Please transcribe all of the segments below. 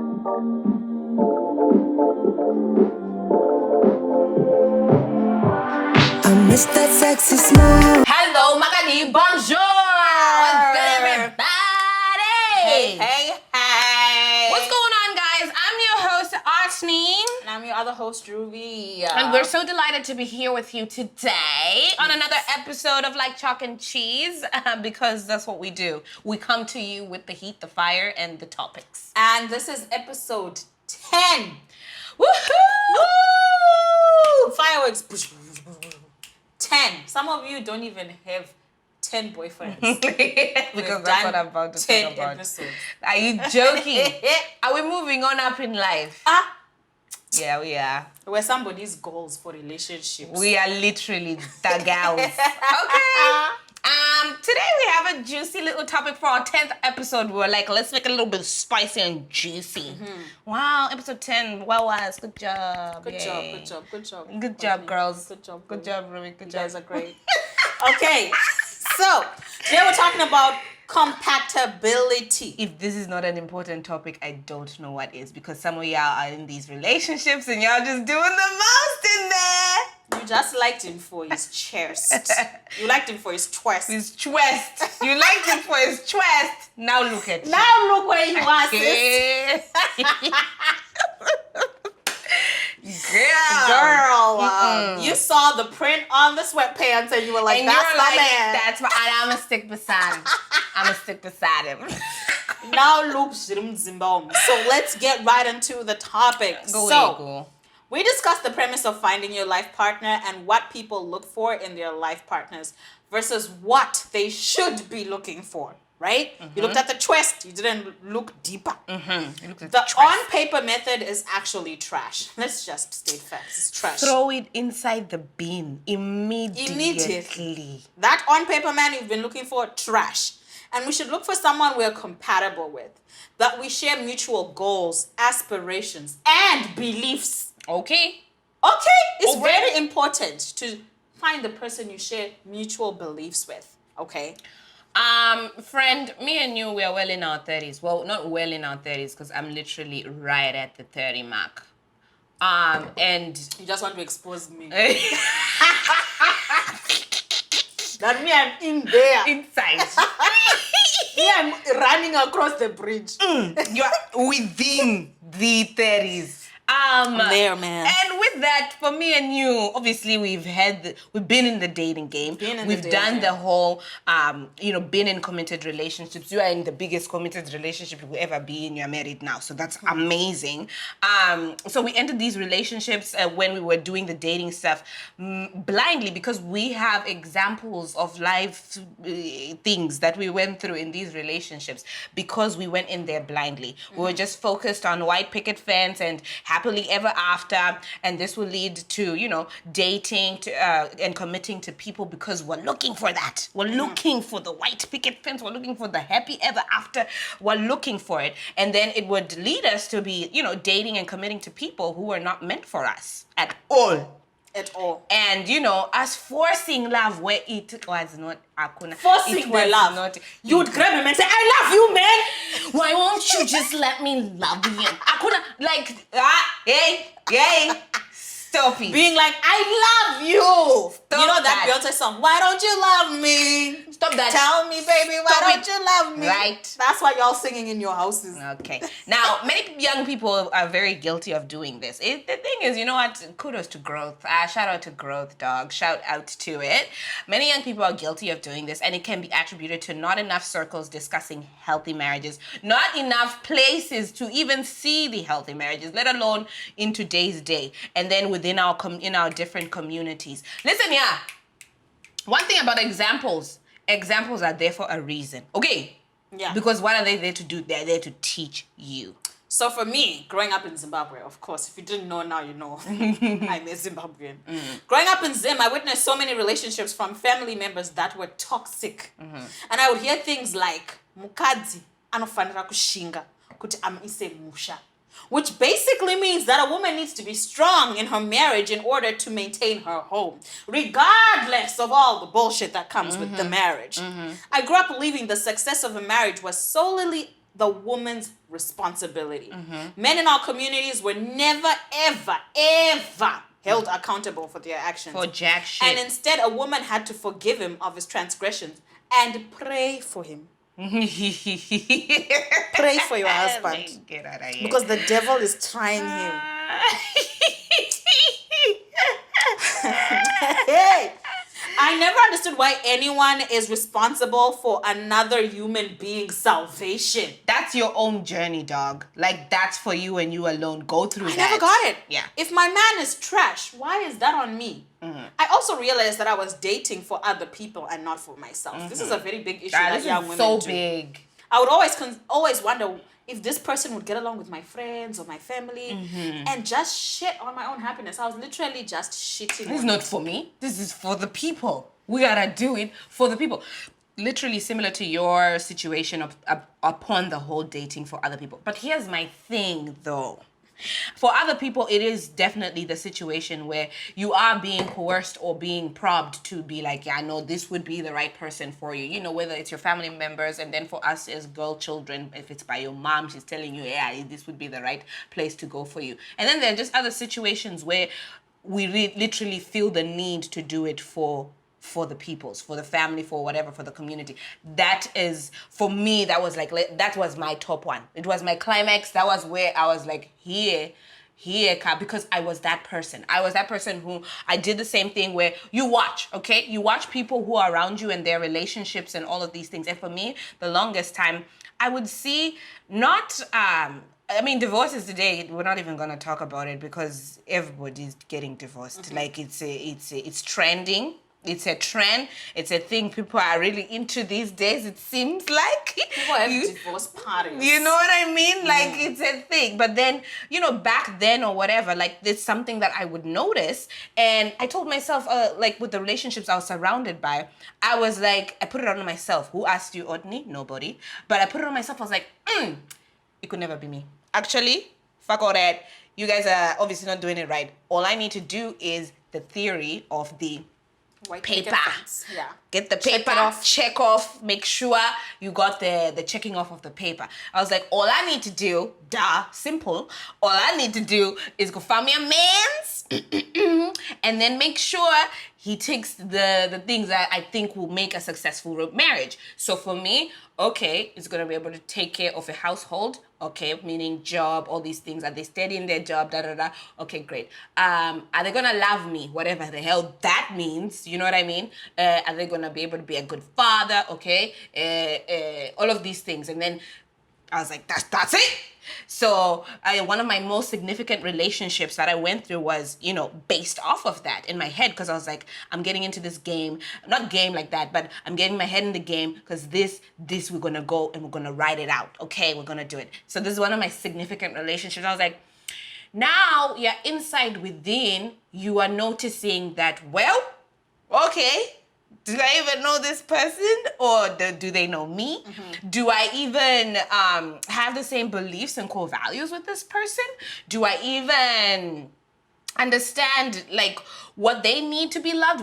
I miss that sexy smile. Hello, Makani. Bonjour. What's good, everybody? Hey. What's going on, guys? I'm your host, Ashney. And I'm your other host, Ruby. And we're so delighted to be here with you today on another episode of Like Chalk and Cheese because that's what we do. We come to you with the heat, the fire, and the topics. And this is episode 10. Woohoo! Woo! Fireworks. 10. Some of you don't even have 10 boyfriends. Because that's what I'm about to 10 talk about. episodes. Are you joking? Are we moving on up in life? Yeah, we are. We're somebody's goals for relationships. We are literally the gals. Okay. Today we have a juicy little topic for our 10th episode. We were like, let's make it a little bit spicy and juicy. Mm-hmm. Wow, episode 10. Well, good job. Good Yay. job, good job, good job. Good job, girls. Good job. Good job, Ruby. Good You job. guys are great. Okay, so today we're talking about compatibility. If this is not an important topic, I don't know what is, because some of y'all are in these relationships and y'all just doing the most in there. You just liked him for his chest. You liked him for his twist. His chest. You liked him for his chest. Now look at you. Now look where you are, sis. Girl, you saw the print on the sweatpants and you were like, and that's you're my like, man. That's my, and I'm going to stick beside him. I'm going to stick beside him. Now look, Zimbabwe. So let's get right into the topic. Go. We discussed the premise of finding your life partner and what people look for in their life partners versus what they should be looking for, right? Mm-hmm. You looked at the twist. You didn't look deeper. Mm-hmm. You looked at the on-paper method is actually trash. Let's just state facts. It's trash. Throw it inside the bin immediately. That on-paper man you've been looking for, trash. And we should look for someone we're compatible with, that we share mutual goals, aspirations, and beliefs. Okay. It's very important to find the person you share mutual beliefs with. Okay. Friend, me and you, we are well in our 30s. Well, not well in our 30s, because I'm literally right at the 30 mark. And you just want to expose me. That me, I'm in there. Inside. Me, I'm running across the bridge. You are within the 30s. There, man. And with that, for me and you, obviously we've been in the dating game. We've done the whole, been in committed relationships. You are in the biggest committed relationship you will ever be in. You're married now, so that's amazing. So we entered these relationships when we were doing the dating stuff blindly, because we have examples of life things that we went through in these relationships because we went in there blindly. We were just focused on white picket fence and happily ever after, and this will lead to, dating and committing to people because we're looking for that. We're looking for the white picket fence. We're looking for the happy ever after. We're looking for it. And then it would lead us to be, dating and committing to people who are not meant for us at all. And, us forcing love where it was not. Forcing the love. Not, you would grab him and say, I love you, man. Why won't you just let me love you? Hey, stop it. Being like, I love you. Stop you know that that. Beyonce song, Why Don't You Love Me? Stop that. Tell me, baby, why don't you love me? Right. That's why y'all singing in your houses. Okay. Now, many young people are very guilty of doing this. The thing is, you know what? Kudos to growth. Shout out to growth, dog. Shout out to it. Many young people are guilty of doing this, and it can be attributed to not enough circles discussing healthy marriages, not enough places to even see the healthy marriages, let alone in today's day, and then within in our different communities. Listen here. One thing about examples are there for a reason. Okay? Yeah. Because what are they there to do? They're there to teach you. So for me, growing up in Zimbabwe, of course, if you didn't know, now you know. I'm a Zimbabwean. Growing up in Zim, I witnessed so many relationships from family members that were toxic. And I would hear things like, mukadzi anofanira kushinga kuti amuise musha. Which basically means that a woman needs to be strong in her marriage in order to maintain her home, regardless of all the bullshit that comes with the marriage. I grew up believing the success of a marriage was solely the woman's responsibility. Men in our communities were never, ever, ever held accountable for their actions. For jack shit. And instead, a woman had to forgive him of his transgressions and pray for him. Pray for your husband. Get out of here. Because the devil is trying him. Hey! I never understood why anyone is responsible for another human being's salvation. That's your own journey, dog. Like, that's for you and you alone. Go through that. I never got it. Yeah. If my man is trash, why is that on me? I also realized that I was dating for other people and not for myself. This is a very big issue that This young is women so do. big. I would always wonder if this person would get along with my friends or my family and just shit on my own happiness. I was literally just shitting. This is not for me. This is for the people. We gotta do it for the people. Literally similar to your situation upon the whole dating for other people. But here's my thing, though. For other people, it is definitely the situation where you are being coerced or being probed to be like, yeah, no, this would be the right person for you. You know, whether it's your family members, and then for us as girl children, if it's by your mom, she's telling you, yeah, this would be the right place to go for you. And then there are just other situations where we literally feel the need to do it for the peoples, for the family, for whatever, for the community. That is, for me, that was my top one. It was my climax. That was where I was like, here, because I was that person. I was that person who, I did the same thing where you watch, okay? You watch people who are around you and their relationships and all of these things. And for me, the longest time, I would see divorces today, we're not even going to talk about it because everybody's getting divorced. Like, it's trending. It's a trend. It's a thing people are really into these days, it seems like. People have divorce parties. You know what I mean? Like, it's a thing. But then, back then or whatever, like, there's something that I would notice. And I told myself, with the relationships I was surrounded by, I was like, I put it on myself. Who asked you, Otni? Nobody. But I put it on myself. I was like, it could never be me. Actually, fuck all that. You guys are obviously not doing it right. All I need to do is the theory of the White paper. Yeah. Get the paper off, check off, make sure you got the checking off of the paper. I was like, all I need to do, simple. All I need to do is go find me a man's and then make sure he takes the things that I think will make a successful marriage. So for me, okay, it's going to be able to take care of a household. Okay, meaning job, all these things. Are they steady in their job? Okay, great. Are they going to love me? Whatever the hell that means. You know what I mean? Are they going to be able to be a good father? Okay. All of these things. And then I was like, that's it. So one of my most significant relationships that I went through was, based off of that in my head, because I was like, I'm getting into this game, not game like that, but I'm getting my head in the game because this we're going to go and we're going to ride it out. Okay, we're going to do it. So this is one of my significant relationships. I was like, now you're inside within, you are noticing that, well, okay, do I even know this person or do they know me? Do I even have the same beliefs and core values with this person? Do I even understand what they need to be loved?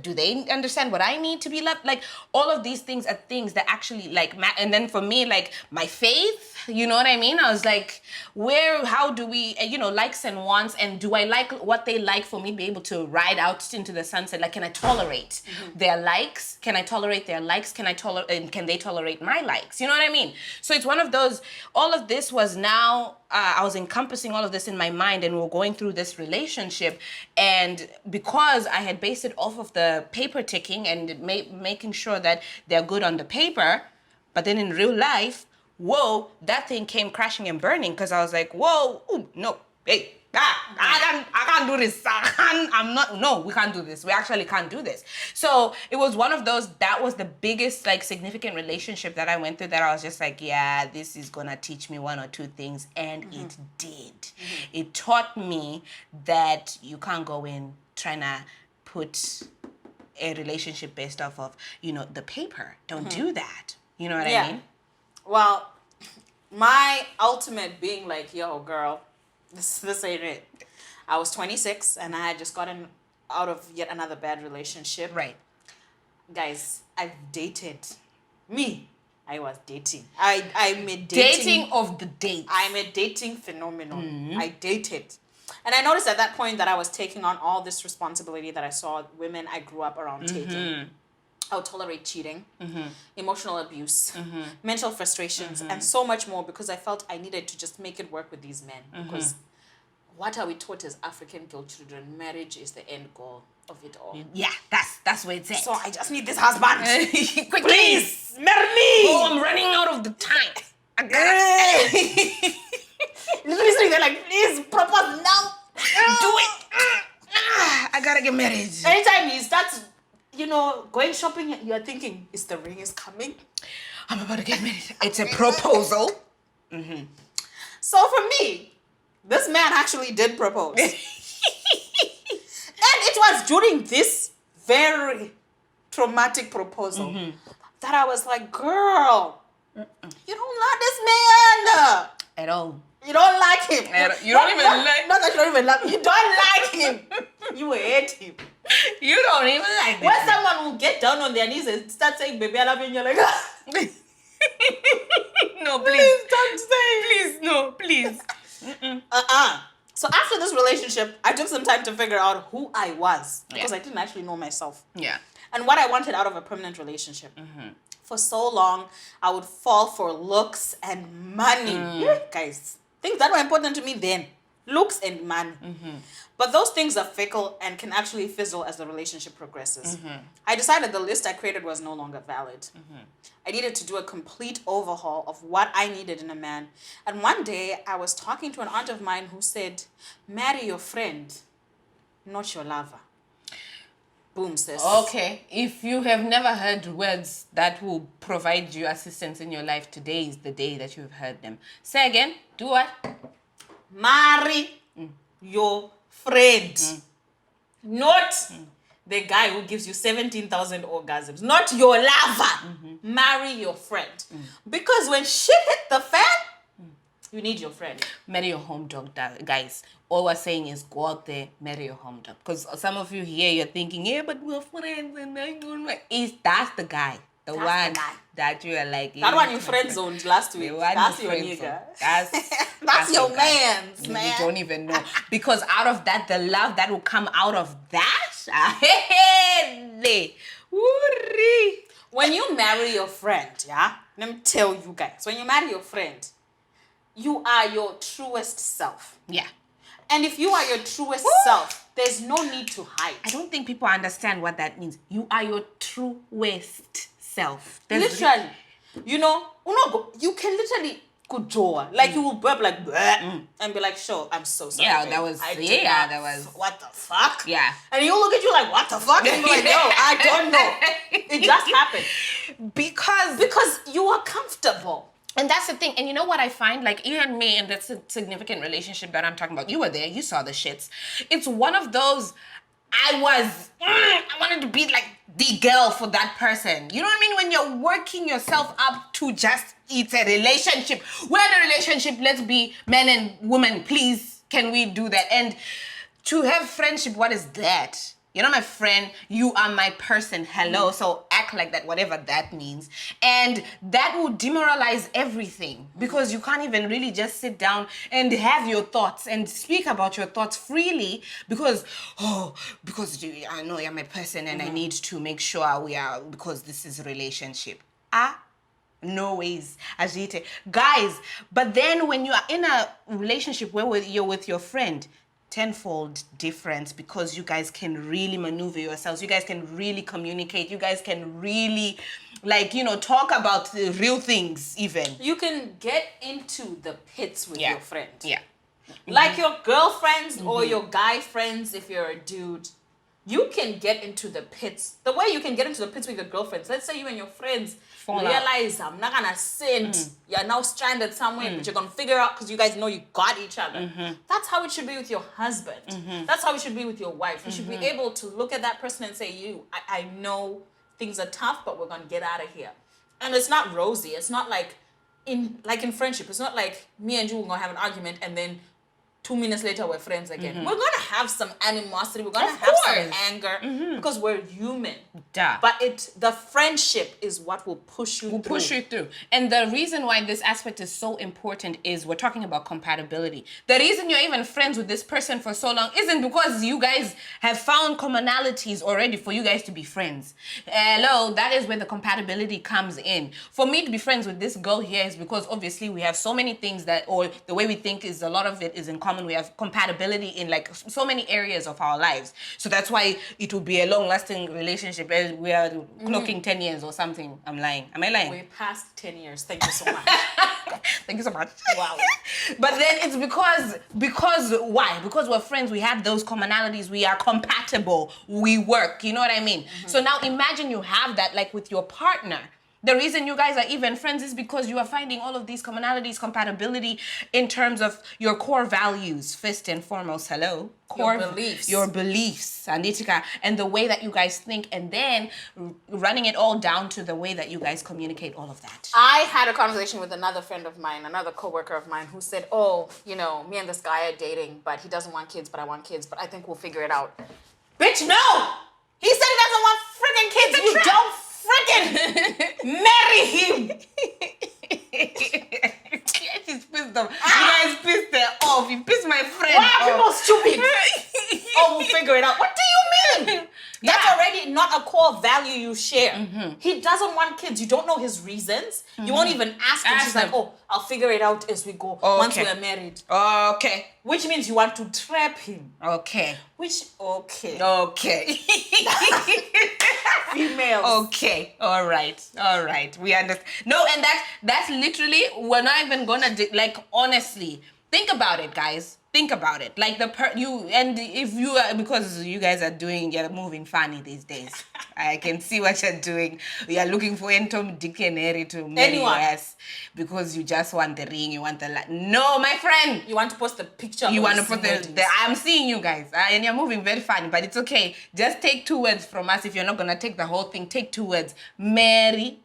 Do they understand what I need to be loved? Like, all of these things are things that actually and then for me, my faith, you know what I mean? I was like, how do we, likes and wants, and do I like what they like for me to be able to ride out into the sunset? Like, can I tolerate their likes? Can I tolerate their likes? Can they tolerate my likes? You know what I mean? So it's one of those, all of this was now, I was encompassing all of this in my mind, and we were going through this relationship, and because I had based it off of the paper ticking and making sure that they're good on the paper, but then in real life, whoa, that thing came crashing and burning, because I was like, whoa, ooh, no, hey, I can't do this. No, we can't do this. We actually can't do this. So it was one of those, that was the biggest, significant relationship that I went through, that I was just like, yeah, this is going to teach me one or two things. And it did. It taught me that you can't go in trying to put a relationship based off of, the paper. Don't do that. You know what I mean? Well, my ultimate being like, yo, girl, this ain't it. I was 26 and I had just gotten out of yet another bad relationship. Right. Guys, I've dated. Me, I was dating. I'm a Dating of the date. I'm a dating phenomenon. I dated. And I noticed at that point that I was taking on all this responsibility that I saw women I grew up around taking. I would tolerate cheating, emotional abuse, mental frustrations, and so much more because I felt I needed to just make it work with these men. Because what are we taught as African girl children? Marriage is the end goal of it all. Yeah, that's where it's at. So I just need this husband. Quickly. Please, marry me. Oh, I'm running out of the time. I gotta Literally, they're like, please propose now. do it. I gotta get married. Anytime he starts, going shopping, you're thinking, is the ring is coming? I'm about to get married. It's a proposal. So for me, this man actually did propose. And it was during this very traumatic proposal that I was like, girl, you don't like this man. At all. You don't like him. You don't even like. Not that you don't even love him. You don't like him. You hate him. You don't even like this. When someone will get down on their knees and start saying, baby, I love you, and you're like, no, please. please don't say. Please, no, please. So after this relationship, I took some time to figure out who I was because I didn't actually know myself. Yeah. And what I wanted out of a permanent relationship. For so long, I would fall for looks and money. Guys, things that were important to me then. Looks and money. But those things are fickle and can actually fizzle as the relationship progresses. I decided the list I created was no longer valid. I needed to do a complete overhaul of what I needed in a man. And one day, I was talking to an aunt of mine who said, marry your friend, not your lover. Boom, sis. Okay. If you have never heard words that will provide you assistance in your life, today is the day that you've heard them. Say again. Do what? Marry your friend. Not the guy who gives you 17,000 orgasms. Not your lover. Marry your friend. Because when shit hit the fan, you need your friend. Marry your home dog, guys. All we're saying is go out there, marry your home dog. Because some of you here, you're thinking, yeah, but we're friends and I don't like. That's the guy. The That's one the guy. that you are like. That one you friend zoned last week. That's your nigga. That's your man's, man. You don't even know. Because out of that, the love that will come out of that. When you marry your friend, let me tell you guys. When you marry your friend, you are your truest self. Yeah. And if you are your truest self, there's no need to hide. I don't think people understand what that means. You are your truest self. Literally. You can literally kujoa. Like you will burp like bleh, and be like, sure, I'm so sorry. Yeah, babe. that was What the fuck? Yeah. And he'll look at you like, what the fuck? And you're like, no, I don't know. It just happened. Because you are comfortable. And that's the thing. And you know what I find? Like, even me in that significant relationship that I'm talking about, you were there, you saw the shits. It's one of those, I wanted to be like the girl for that person. You know what I mean? When you're working yourself up to just, it's a relationship. We're in a relationship, let's be men and women, please. Can we do that? And to have friendship, what is that? You're not my friend, you are my person. Hello. So act like that, whatever that means. And that will demoralize everything because you can't even really just sit down and have your thoughts and speak about your thoughts freely because I know you're my person and I need to make sure we are, because this is a relationship. No ways, Ajite. Guys, but then when you are in a relationship where you're with your friend, tenfold difference because you guys can really maneuver yourselves. You guys can really communicate. You guys can really, talk about the real things even. You can get into the pits with your friend. Yeah. Like your girlfriends or your guy friends, if you're a dude, you can get into the pits. The way you can get into the pits with your girlfriends, let's say you and your friends realize I'm not gonna send. You're now stranded somewhere, but you're gonna figure out because you guys know you got each other. That's how it should be with your husband. That's how it should be with your wife. You should be able to look at that person and say, I know things are tough, but we're gonna get out of here. And it's not rosy. It's not like in friendship. It's not like me and you are gonna have an argument and then 2 minutes later we're friends again. We're gonna have some animosity. We're gonna Of have some course. anger because we're human. Duh. But the friendship is what will push you through. Push you through. And the reason why this aspect is so important is we're talking about compatibility. The reason you're even friends with this person for so long isn't because you guys have found commonalities already for you guys to be friends. Hello, that is where the compatibility comes in. For me to be friends with this girl here is because obviously we have so many things that, or the way we think is a lot of it is in common. We have compatibility in like so many areas of our lives. So that's why it will be a long-lasting relationship. We are clocking 10 years or something. I'm lying. Am I lying? We're past 10 years. Thank you so much. Thank you so much. Wow. But then it's because why? Because we're friends, we have those commonalities, we are compatible, we work, you know what I mean? So now imagine you have that like with your partner. The reason you guys are even friends is because you are finding all of these commonalities, compatibility in terms of your core values, first and foremost. Hello? Your beliefs. Your beliefs, Anitika, and the way that you guys think, and then running it all down to the way that you guys communicate all of that. I had a conversation with another friend of mine, another coworker of mine, who said, oh, you know, me and this guy are dating, but he doesn't want kids, but I want kids, but I think we'll figure it out. Bitch, no! He said he doesn't want freaking kids. You don't freaking marry him. She's pissed off. You guys pissed her off. You pissed my friend Why are people off. stupid? Oh, we'll figure it out. What do you mean? That's already not a core value you share. He doesn't want kids. You don't know his reasons. You won't even ask him. She's like, oh, I'll figure it out as we go once we are married. Okay. Which means you want to trap him. Okay. Okay. Females. Okay. All right. We understand. No, and that's literally, we're not even gonna like, honestly, think about it, guys. Think about it. Like if you are, because you guys you're moving funny these days. I can see what you're doing. You're looking for Tom, Dick, and Harry to marry your ass because you just want the ring. You want the no, my friend. You want to post the picture. You want to put the I'm seeing you guys, and you're moving very funny, but it's okay. Just take 2 words from us. If you're not gonna take the whole thing, take 2 words. Marry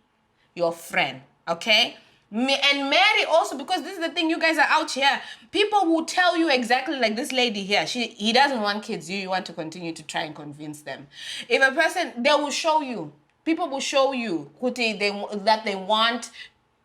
your friend. Okay. And marry also, because this is the thing, you guys are out here. People will tell you exactly like this lady here. He doesn't want kids. You want to continue to try and convince them. If a person, they will show you. People will show you that they want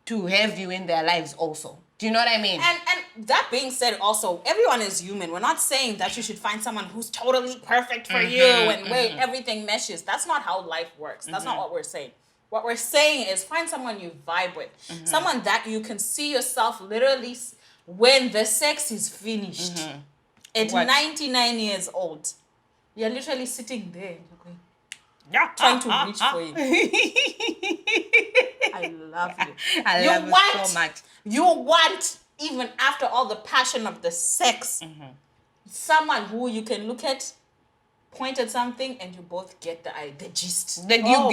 to have you in their lives also. Do you know what I mean? And that being said, also, everyone is human. We're not saying that you should find someone who's totally perfect for you and where everything meshes. That's not how life works. That's not what we're saying. What we're saying is find someone you vibe with. Someone that you can see yourself literally when the sex is finished. At 99 years old, you're literally sitting there and you're going, trying to reach for you. I love you. I love you so much. You want, even after all the passion of the sex, someone who you can look at, point at something, and you both get the gist. Then you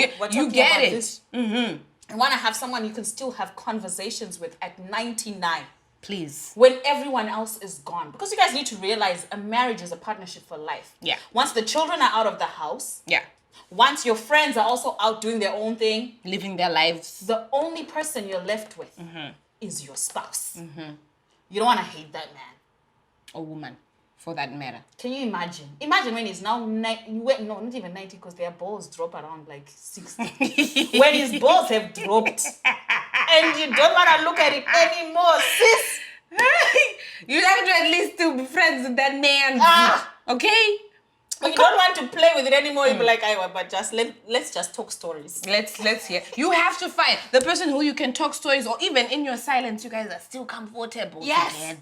get it. You want to have someone you can still have conversations with at 99. Please. When everyone else is gone. Because you guys need to realize a marriage is a partnership for life. Yeah. Once the children are out of the house. Yeah. Once your friends are also out doing their own thing. Living their lives. The only person you're left with is your spouse. You don't want to hate that man. Or woman, for that matter. Can you imagine? Imagine when he's now, not even 90, because their balls drop around like 60. When his balls have dropped. And you don't want to look at it anymore, sis. You have to at least still be friends with that man. Okay? But you don't want to play with it anymore. You'll be like, but just let's just talk stories. Let's hear. You have to find the person who you can talk stories, or even in your silence, you guys are still comfortable together.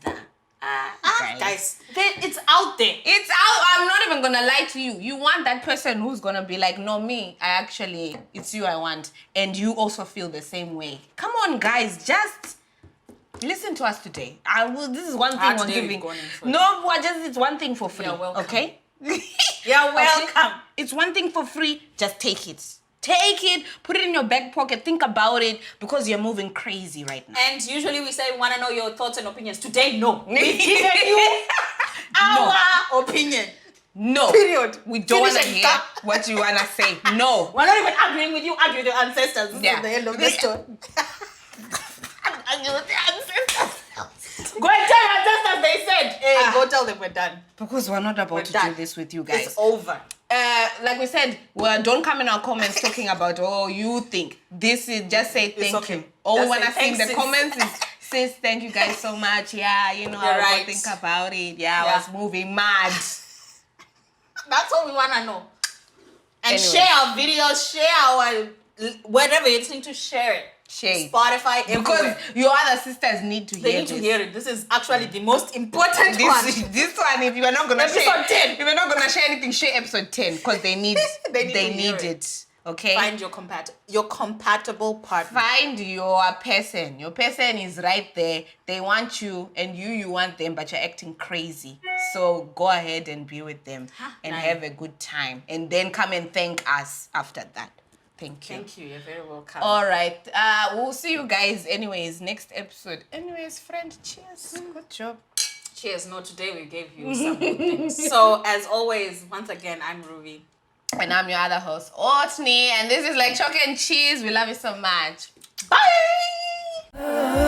Guys, it's out there. It's out. I'm not even gonna lie to you. You want that person who's gonna be like, no, it's you I want, and you also feel the same way. Come on, guys, just listen to us today. This is one thing we're giving. It's one thing for free. You're welcome. Okay. You're welcome. Okay? It's one thing for free. Just take it. Take it, put it in your back pocket, think about it, because you're moving crazy right now. And usually we say we want to know your thoughts and opinions. Today, no. We've given you our opinion. No. Period. We don't want to hear what you want to say. No. We're not even arguing with you. Argue with your ancestors. This is the end of the story. Argue with the ancestors. Go and tell your ancestors they said, Hey, go tell them we're done. Because we're not about to do this with you guys. It's over. Like we said, well, don't come in our comments talking about, you think. This is just say thank you. All we want to see in the comments is, sis, thank you guys so much. Yeah, I will think about it. Yeah, I was moving mad. That's all we want to know. And share our videos, share our, whatever you're listening to, share it. Share Spotify, everywhere. Because your other sisters need to hear this. They need to hear it. This is actually the most important one. This one, if you are not going to share... Episode 10. If you're not going to share anything, share episode 10. Because they need it. Okay? Find your compatible partner. Find your person. Your person is right there. They want you and you want them, but you're acting crazy. So go ahead and be with them and have a good time. And then come and thank us after that. Thank you. Thank you. You're very welcome. All right. We'll see you guys anyways next episode. Anyways, friend, cheers. Good job. Cheers. No, today we gave you some good things. So, as always, once again, I'm Ruby. And I'm your other host, Otni. And this is like Chalk and Cheese. We love you so much. Bye!